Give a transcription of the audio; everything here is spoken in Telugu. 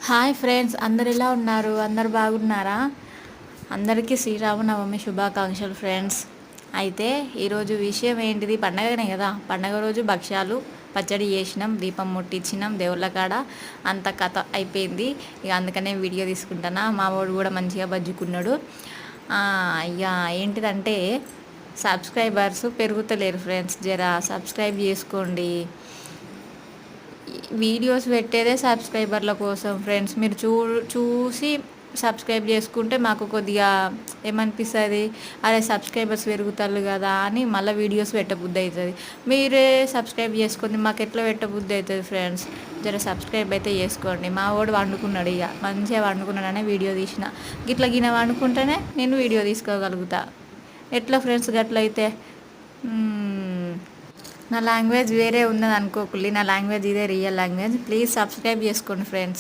హాయ్ ఫ్రెండ్స్, అందరు ఎలా ఉన్నారు? అందరు బాగున్నారా? అందరికీ శ్రీరామనవమి శుభాకాంక్షలు ఫ్రెండ్స్. అయితే ఈరోజు విషయం ఏంటిది? పండగనే కదా. పండగ రోజు భక్ష్యాలు పచ్చడి చేసినాం, దీపం ముట్టించినాం దేవుళ్ళ కాడ. అంత కథ అయిపోయింది. ఇక అందుకనే వీడియో తీసుకుంటున్నా. మా వాడు కూడా మంచిగా బజ్జుకున్నాడు. ఇక ఏంటిదంటే సబ్స్క్రైబర్స్ పెరుగుతలేరు ఫ్రెండ్స్. జరా సబ్స్క్రైబ్ చేసుకోండి. వీడియోస్ పెట్టేదే సబ్స్క్రైబర్ల కోసం ఫ్రెండ్స్. మీరు చూసి సబ్స్క్రైబ్ చేసుకుంటే మాకు కొద్దిగా ఏమనిపిస్తుంది, అరే సబ్స్క్రైబర్స్ పెరుగుతారు కదా అని మళ్ళీ వీడియోస్ పెట్టబుద్ధి అవుతుంది. మీరే సబ్స్క్రైబ్ చేసుకుంది మాకు ఎట్లా పెట్టబుద్ధి అవుతుంది ఫ్రెండ్స్. జర సబ్స్క్రైబ్ అయితే చేసుకోండి. మా వాడు వండుకున్నాడు, ఇక మంచిగా వండుకున్నాడనే వీడియో తీసిన. గిట్ల గిన వండుకుంటేనే నేను వీడియో తీసుకోగలుగుతా. ఎట్లా ఫ్రెండ్స్ గట్లయితే? నా లాంగ్వేజ్ వేరే ఉన్నది అనుకోకుల్లి. నా లాంగ్వేజ్ ఇదే రియల్ లాంగ్వేజ్. ప్లీజ్ సబ్స్క్రైబ్ చేసుకోండి ఫ్రెండ్స్.